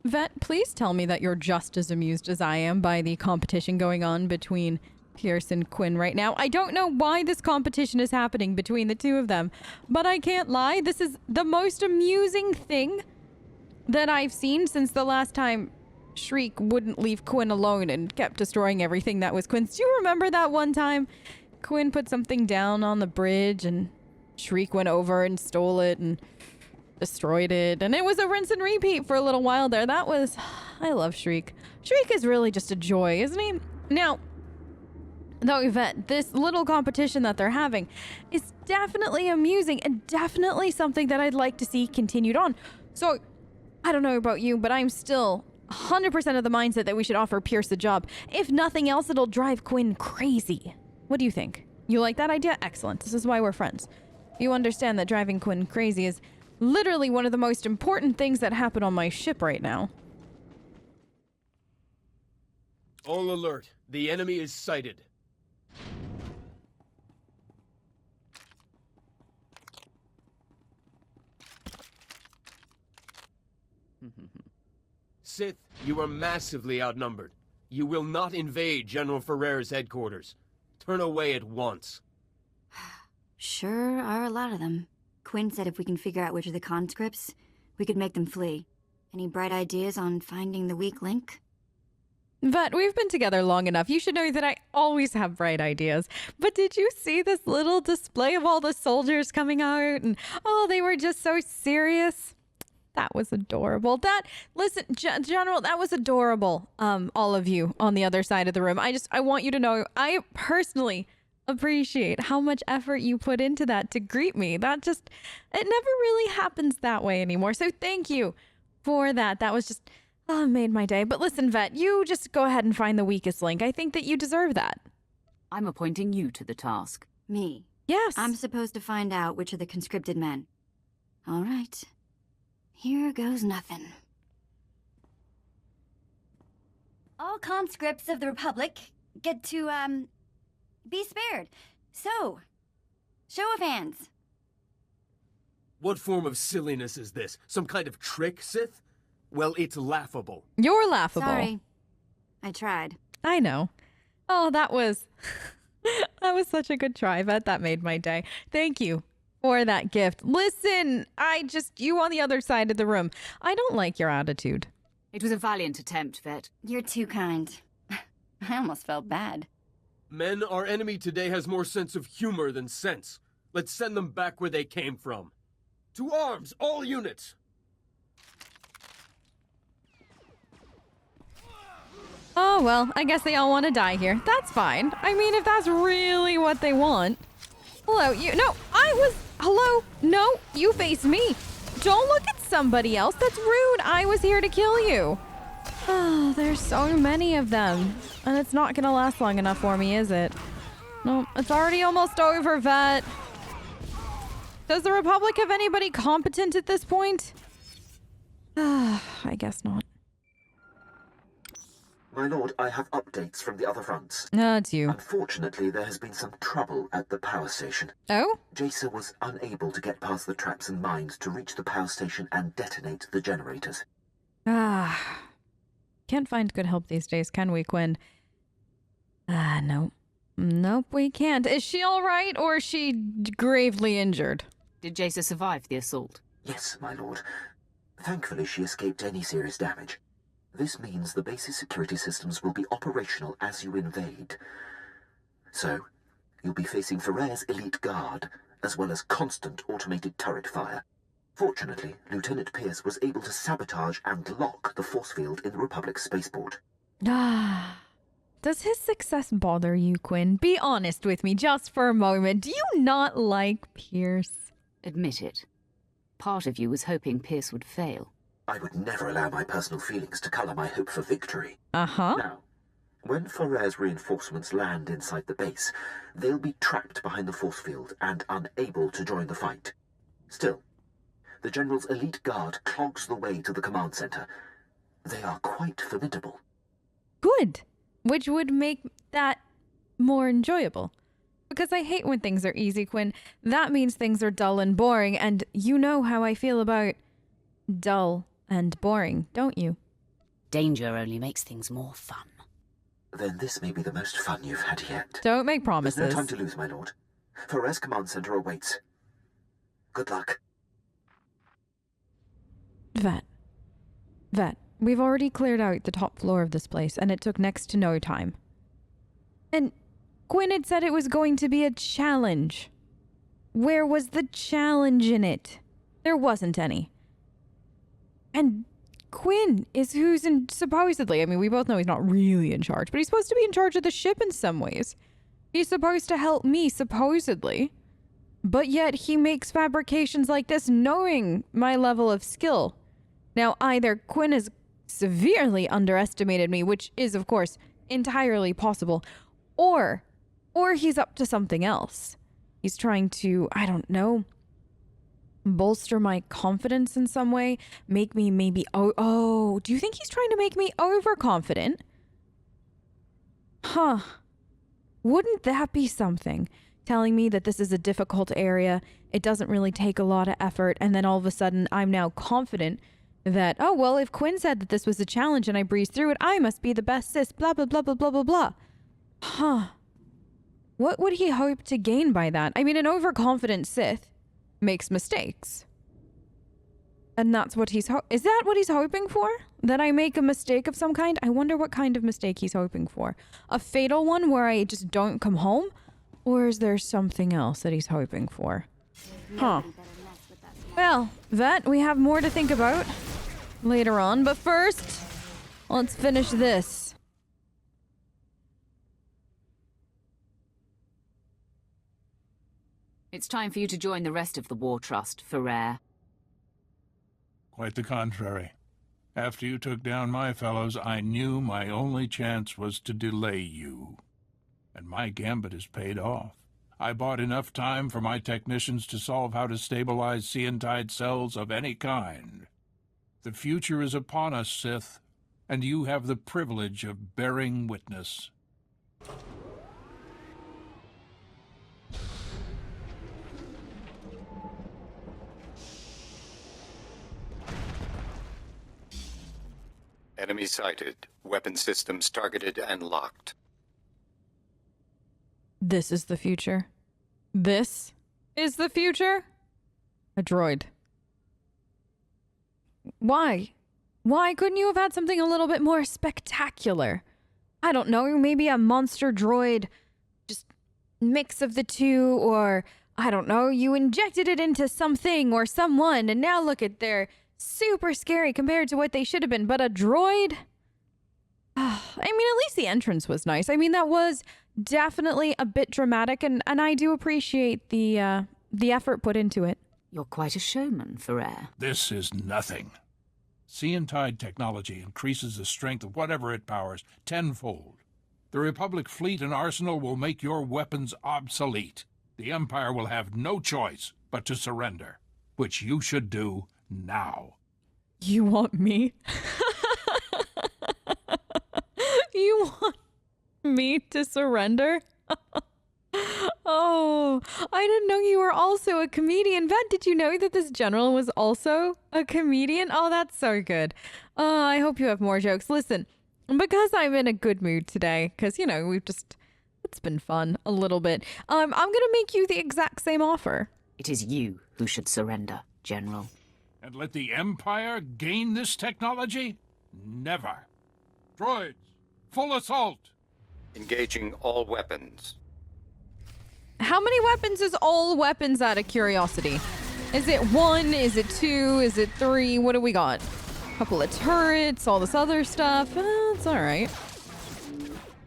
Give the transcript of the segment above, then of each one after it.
Vet, please tell me that you're just as amused as I am by the competition going on between Pierce and Quinn right now. I don't know why this competition is happening between the two of them, but I can't lie. This is the most amusing thing that I've seen since the last time Shriek wouldn't leave Quinn alone and kept destroying everything that was Quinn's. Do you remember that one time Quinn put something down on the bridge and Shriek went over and stole it and destroyed it, and it was a rinse and repeat for a little while there. That was... I love Shriek. Shriek is really just a joy, isn't he? Now, though, Yvette, this little competition that they're having is definitely amusing and definitely something that I'd like to see continued on. So, I don't know about you, but I'm still 100% of the mindset that we should offer Pierce a job. If nothing else, it'll drive Quinn crazy. What do you think? You like that idea? Excellent. This is why we're friends. You understand that driving Quinn crazy is literally one of the most important things that happen on my ship right now. All alert. The enemy is sighted. Sith, you are massively outnumbered. You will not invade General Ferrer's headquarters. Turn away at once. Sure are a lot of them. Quinn said if we can figure out which are the conscripts, we could make them flee. Any bright ideas on finding the weak link? But we've been together long enough. You should know that I always have bright ideas. But did you see this little display of all the soldiers coming out? And, oh, they were just so serious. That was adorable. Listen, General, that was adorable. All of you on the other side of the room. I want you to know, I personally appreciate how much effort you put into that to greet me. It never really happens that way anymore. So thank you for that. That was just, made my day. But listen, Vet, you just go ahead and find the weakest link. I think that you deserve that. I'm appointing you to the task. Me? Yes. I'm supposed to find out which are the conscripted men. All right. Here goes nothing. All conscripts of the Republic get to, be spared. So, show of hands. What form of silliness is this? Some kind of trick, Sith? Well, it's laughable. You're laughable. Sorry. I tried. I know. Oh, that was... that was such a good try, Vet. That made my day. Thank you for that gift. Listen, you on the other side of the room. I don't like your attitude. It was a valiant attempt, Vet. You're too kind. I almost felt bad. Men, our enemy today has more sense of humor than sense. Let's send them back where they came from. To arms, all units! Oh, well, I guess they all want to die here. That's fine. I mean, if that's really what they want. Hello, hello? No, you face me. Don't look at somebody else. That's rude. I was here to kill you. Oh, there's so many of them. And it's not gonna last long enough for me, is it? No, it's already almost over, Vet. Does the Republic have anybody competent at this point? I guess not. My lord, I have updates from the other fronts. No, it's you. Unfortunately, there has been some trouble at the power station. Oh? Jacer was unable to get past the traps and mines to reach the power station and detonate the generators. Can't find good help these days, can we, Quinn? No. Nope, we can't. Is she all right, or is she gravely injured? Did Jacer survive the assault? Yes, my lord. Thankfully, she escaped any serious damage. This means the base's security systems will be operational as you invade. So, you'll be facing Ferrer's elite guard, as well as constant automated turret fire. Fortunately, Lieutenant Pierce was able to sabotage and lock the force field in the Republic's spaceport. Does his success bother you, Quinn? Be honest with me just for a moment. Do you not like Pierce? Admit it. Part of you was hoping Pierce would fail. I would never allow my personal feelings to color my hope for victory. Uh-huh. Now, when Ferrer's reinforcements land inside the base, they'll be trapped behind the force field and unable to join the fight. Still, the General's elite guard clogs the way to the command center. They are quite formidable. Good. Which would make that more enjoyable. Because I hate when things are easy, Quinn. That means things are dull and boring, and you know how I feel about dull and boring, don't you? Danger only makes things more fun. Then this may be the most fun you've had yet. Don't make promises. There's no time to lose, my lord. Ferrer's command center awaits. Good luck. Vet, we've already cleared out the top floor of this place, and it took next to no time. And Quinn had said it was going to be a challenge. Where was the challenge in it? There wasn't any. And Quinn is who's in, supposedly, I mean, we both know he's not really in charge, but he's supposed to be in charge of the ship in some ways. He's supposed to help me, supposedly. But yet he makes fabrications like this knowing my level of skill. Now, either Quinn has severely underestimated me, which is, of course, entirely possible, or he's up to something else. He's trying to, I don't know, bolster my confidence in some way, make me maybe, do you think he's trying to make me overconfident? Huh. Wouldn't that be something? Telling me that this is a difficult area, it doesn't really take a lot of effort, and then all of a sudden I'm now confident that, oh, well, if Quinn said that this was a challenge and I breezed through it, I must be the best Sith, blah, blah, blah, blah, blah, blah, blah. Huh. What would he hope to gain by that? I mean, an overconfident Sith makes mistakes. And that's what he's is that what he's hoping for? That I make a mistake of some kind? I wonder what kind of mistake he's hoping for. A fatal one where I just don't come home? Or is there something else that he's hoping for? Huh. Well, Vet, we have more to think about later on, but first, let's finish this. It's time for you to join the rest of the War Trust, Ferrer. Quite the contrary. After you took down my fellows, I knew my only chance was to delay you. And my gambit has paid off. I bought enough time for my technicians to solve how to stabilize Seantide cells of any kind. The future is upon us, Sith, and you have the privilege of bearing witness. Enemy sighted. Weapon systems targeted and locked. This is the future. This is the future? A droid. Why? Why couldn't you have had something a little bit more spectacular? I don't know, maybe a monster droid, just mix of the two, or I don't know, you injected it into something or someone, and now look at they're super scary compared to what they should have been, but a droid? I mean, at least the entrance was nice. I mean, that was definitely a bit dramatic, and I do appreciate the effort put into it. You're quite a showman, Ferrer. This is nothing. Seantide technology increases the strength of whatever it powers tenfold. The Republic fleet and arsenal will make your weapons obsolete. The Empire will have no choice but to surrender, which you should do now. You want me? You want me to surrender? Oh, I didn't know you were also a comedian. Vet, did you know that this general was also a comedian? Oh, that's so good. I hope you have more jokes. Listen, because I'm in a good mood today, because, you know, it's been fun a little bit. I'm going to make you the exact same offer. It is you who should surrender, General. And let the Empire gain this technology? Never. Droids, full assault! Engaging all weapons. How many weapons is all weapons, out of curiosity? Is it 1? Is it 2? Is it 3? What do we got? A couple of turrets, all this other stuff. It's all right.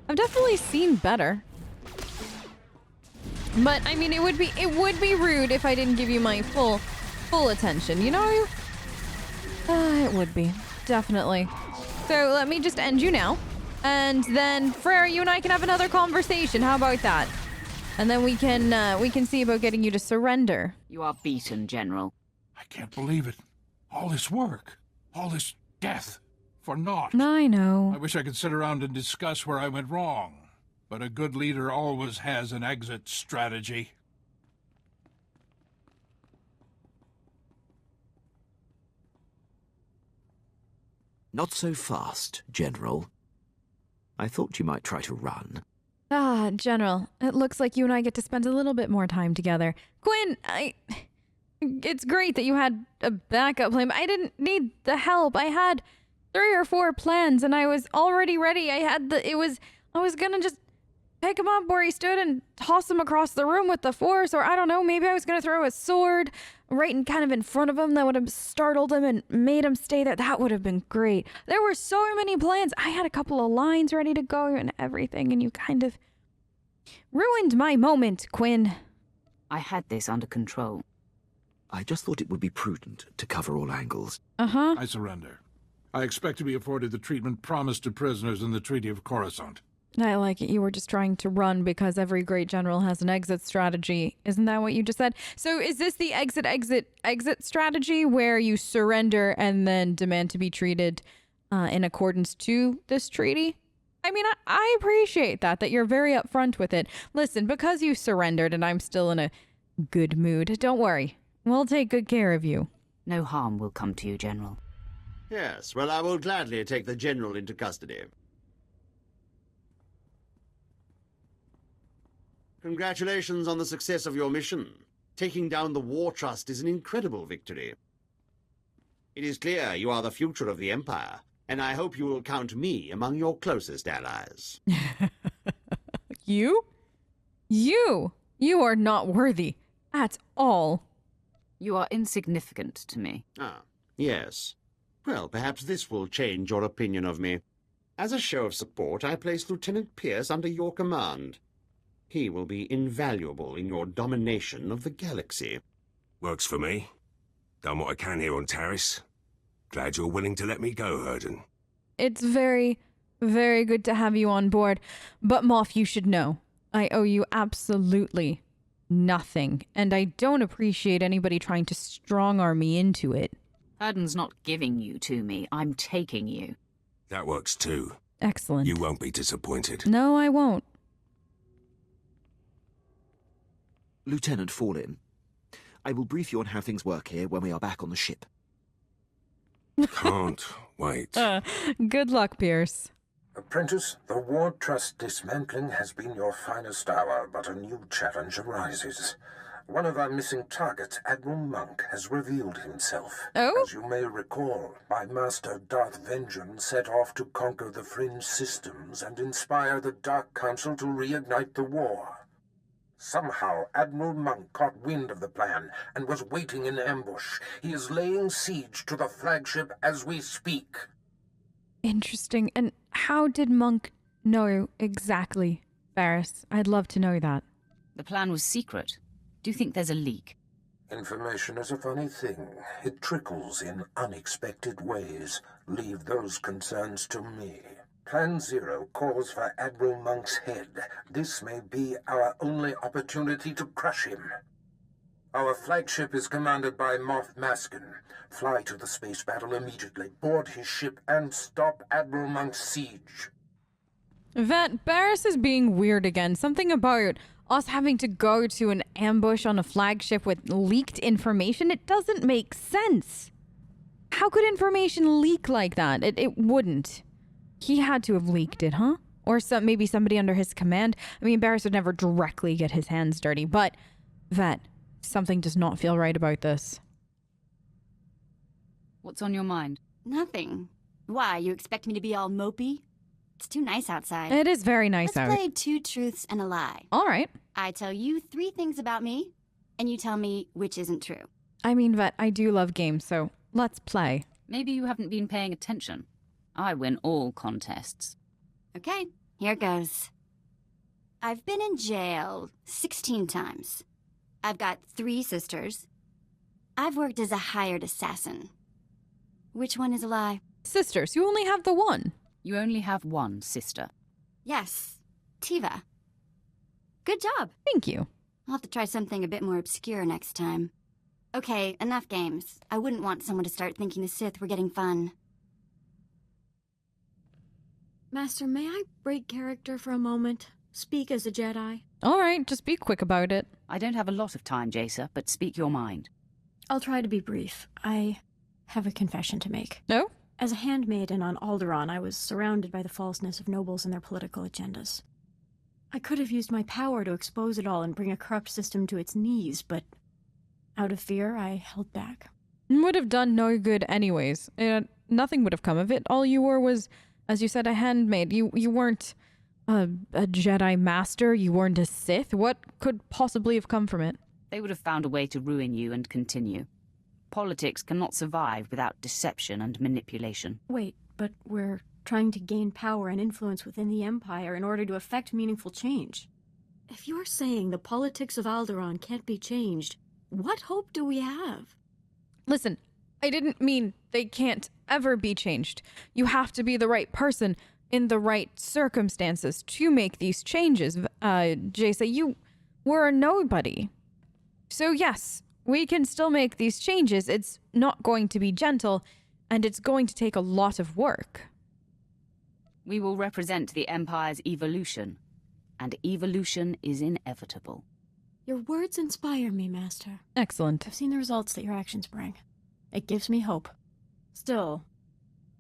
I've definitely seen better. But I mean, it would be rude if I didn't give you my full attention, you know? It would be, definitely. So let me just end you now. And then, Frere, you and I can have another conversation. How about that? And then we can see about getting you to surrender. You are beaten, General. I can't believe it. All this work, all this death, for naught. I know. I wish I could sit around and discuss where I went wrong. But a good leader always has an exit strategy. Not so fast, General. I thought you might try to run. Ah, General, it looks like you and I get to spend a little bit more time together. Quinn, it's great that you had a backup plan, but I didn't need the help. I had 3 or 4 plans, and I was already ready. I was gonna just pick him up where he stood and toss him across the room with the force, or I don't know, maybe I was gonna throw a sword right in front of him that would have startled him and made him stay there. That would have been great. There were so many plans. I had a couple of lines ready to go and everything, and you kind of ruined my moment, Quinn. I had this under control. I just thought it would be prudent to cover all angles. Uh-huh. I surrender. I expect to be afforded the treatment promised to prisoners in the Treaty of Coruscant. I like it. You were just trying to run because every great general has an exit strategy. Isn't that what you just said? So is this the exit strategy where you surrender and then demand to be treated in accordance to this treaty? I mean, I appreciate that you're very upfront with it. Listen, because you surrendered and I'm still in a good mood, don't worry. We'll take good care of you. No harm will come to you, General. Yes, well, I will gladly take the General into custody. Congratulations on the success of your mission. Taking down the War Trust is an incredible victory. It is clear you are the future of the Empire, and I hope you will count me among your closest allies. You? You are not worthy at all. You are insignificant to me. Ah, yes. Well, perhaps this will change your opinion of me. As a show of support, I place Lieutenant Pierce under your command. He will be invaluable in your domination of the galaxy. Works for me. Done what I can here on Taris. Glad you're willing to let me go, Herden. It's very, very good to have you on board. But Moff, you should know, I owe you absolutely nothing. And I don't appreciate anybody trying to strong-arm me into it. Herden's not giving you to me. I'm taking you. That works too. Excellent. You won't be disappointed. No, I won't. Lieutenant Fallin, I will brief you on how things work here when we are back on the ship. Can't wait. Good luck, Pierce. Apprentice, the War Trust dismantling has been your finest hour, but a new challenge arises. One of our missing targets, Admiral Monk, has revealed himself. Oh? As you may recall, my master Darth Vengeance set off to conquer the Fringe systems and inspire the Dark Council to reignite the war. Somehow, Admiral Monk caught wind of the plan and was waiting in ambush. He is laying siege to the flagship as we speak. Interesting. And how did Monk know exactly, Varys? I'd love to know that. The plan was secret. Do you think there's a leak? Information is a funny thing. It trickles in unexpected ways. Leave those concerns to me. Plan Zero calls for Admiral Monk's head. This may be our only opportunity to crush him. Our flagship is commanded by Moff Maskin. Fly to the space battle immediately, board his ship, and stop Admiral Monk's siege. Vet, Barris is being weird again. Something about us having to go to an ambush on a flagship with leaked information. It doesn't make sense. How could information leak like that? It wouldn't. He had to have leaked it, huh? Or maybe somebody under his command. I mean, Barris would never directly get his hands dirty, but Vet, something does not feel right about this. What's on your mind? Nothing. Why, you expect me to be all mopey? It's too nice outside. It is very nice out. Let's play 2 truths and a lie. All right. I tell you 3 things about me, and you tell me which isn't true. I mean, Vet, I do love games, so let's play. Maybe you haven't been paying attention. I win all contests. Okay, here goes. I've been in jail 16 times. I've got 3 sisters. I've worked as a hired assassin. Which one is a lie? Sisters, you only have the one. You only have one sister. Yes, Tiva. Good job. Thank you. I'll have to try something a bit more obscure next time. Okay, enough games. I wouldn't want someone to start thinking the Sith were getting fun. Master, may I break character for a moment? Speak as a Jedi? All right, just be quick about it. I don't have a lot of time, Jacer, but speak your mind. I'll try to be brief. I have a confession to make. No? As a handmaiden on Alderaan, I was surrounded by the falseness of nobles and their political agendas. I could have used my power to expose it all and bring a corrupt system to its knees, but out of fear, I held back. Would have done no good anyways. Nothing would have come of it. All you were was, as you said, a handmaid. You weren't a Jedi Master. You weren't a Sith. What could possibly have come from it? They would have found a way to ruin you and continue. Politics cannot survive without deception and manipulation. Wait, but we're trying to gain power and influence within the Empire in order to effect meaningful change. If you're saying the politics of Alderaan can't be changed, what hope do we have? Listen, I didn't mean they can't ever be changed. You have to be the right person in the right circumstances to make these changes. Jace, you were a nobody. So yes, we can still make these changes. It's not going to be gentle, and it's going to take a lot of work. We will represent the Empire's evolution, and evolution is inevitable. Your words inspire me, Master. Excellent. I've seen the results that your actions bring. It gives me hope. Still,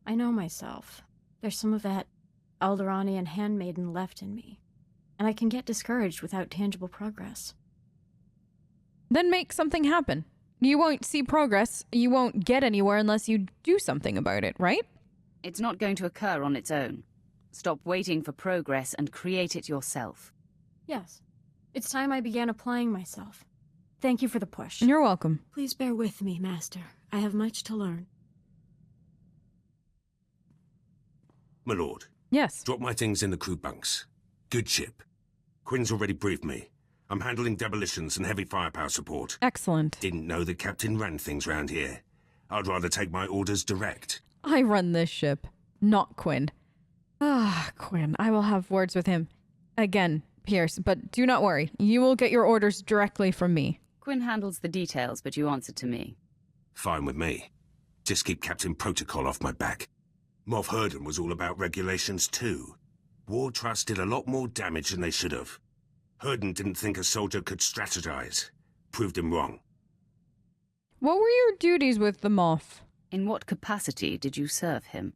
I know myself. There's some of that Alderaanian handmaiden left in me, and I can get discouraged without tangible progress. Then make something happen. You won't see progress, you won't get anywhere unless you do something about it, right? It's not going to occur on its own. Stop waiting for progress and create it yourself. Yes. It's time I began applying myself. Thank you for the push. You're welcome. Please bear with me, Master. I have much to learn. My lord. Yes. Drop my things in the crew bunks. Good ship. Quinn's already briefed me. I'm handling demolitions and heavy firepower support. Excellent. Didn't know the captain ran things round here. I'd rather take my orders direct. I run this ship, not Quinn. Quinn, I will have words with him. Again, Pierce, but do not worry. You will get your orders directly from me. Quinn handles the details, but you answer to me. Fine with me. Just keep Captain Protocol off my back. Moff Herden was all about regulations too. War Trust did a lot more damage than they should have. Herden didn't think a soldier could strategize. Proved him wrong. What were your duties with the Moff? In what capacity did you serve him?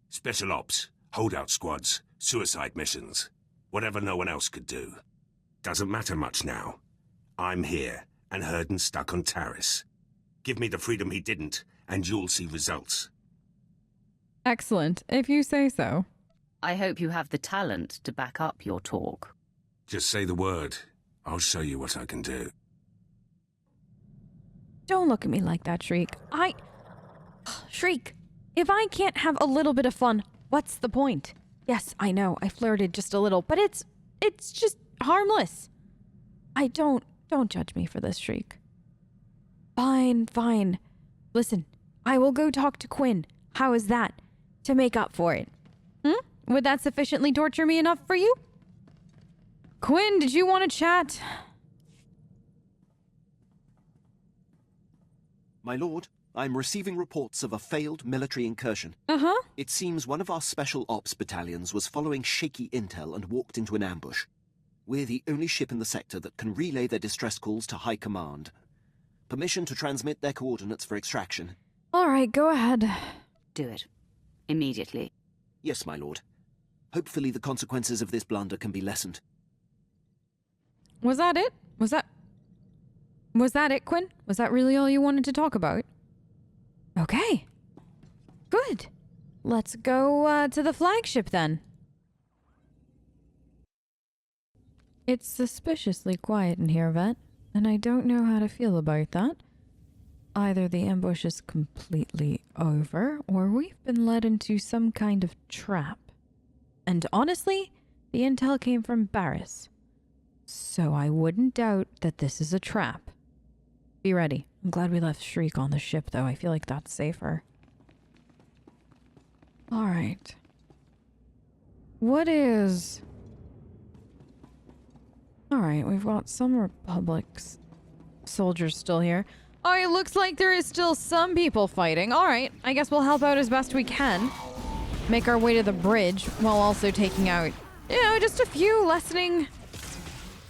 Special ops, holdout squads, suicide missions. Whatever no one else could do. Doesn't matter much now. I'm here, and Herden's stuck on Taris. Give me the freedom he didn't, and you'll see results. Excellent, if you say so. I hope you have the talent to back up your talk. Just say the word. I'll show you what I can do. Don't look at me like that, Shriek. Shriek, if I can't have a little bit of fun, what's the point? Yes, I know, I flirted just a little, but it's just harmless. Don't judge me for this, Shriek. Fine. Listen, I will go talk to Quinn. How is that? To make up for it. Would that sufficiently torture me enough for you? Quinn, did you want to chat? My lord, I'm receiving reports of a failed military incursion. It seems one of our special ops battalions was following shaky intel and walked into an ambush. We're the only ship in the sector that can relay their distress calls to High Command. Permission to transmit their coordinates for extraction. All right, go ahead. Do it. Immediately. Yes, my lord. Hopefully the consequences of this blunder can be lessened. Was that it? Was that it, Quinn? Was that really all you wanted to talk about? Okay. Good. Let's go to the flagship then. It's suspiciously quiet in here, Vet, and I don't know how to feel about that. Either the ambush is completely over, or we've been led into some kind of trap. And honestly, the intel came from Barriss. So I wouldn't doubt that this is a trap. Be ready. I'm glad we left Shriek on the ship, though. I feel like that's safer. Alright. What is... Alright, we've got some Republic's soldiers still here. Oh, it looks like there is still some people fighting. Alright, I guess we'll help out as best we can. Make our way to the bridge, while also taking out, just a few lessening...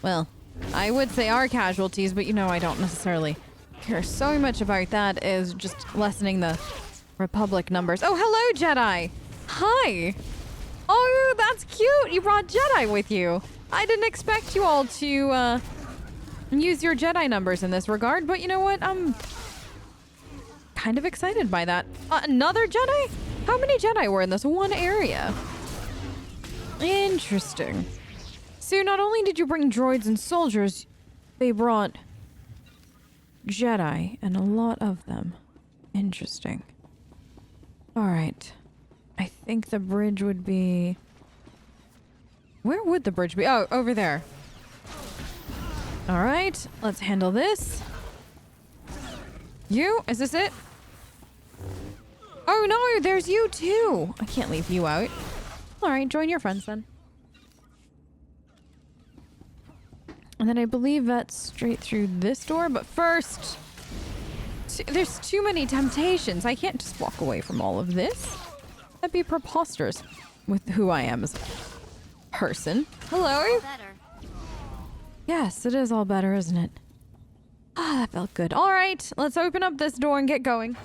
Well, I would say our casualties, but I don't necessarily care so much about that as just lessening the Republic numbers. Oh, hello, Jedi. Hi. Oh, that's cute. You brought Jedi with you. I didn't expect you all to use your Jedi numbers in this regard, but you know what? I'm kind of excited by that. Another Jedi? How many Jedi were in this one area? Interesting. So not only did you bring droids and soldiers, they brought Jedi, and a lot of them. Interesting. Alright. I think the bridge would be... Where would the bridge be? Oh, over there. Alright, let's handle this. You? Is this it? Oh no, there's you too! I can't leave you out. Alright, join your friends then. And then I believe that's straight through this door, but first... There's too many temptations. I can't just walk away from all of this. That'd be preposterous with who I am as a person. Hello? Yes, it is all better, isn't it? Ah, that felt good. Alright, let's open up this door and get going.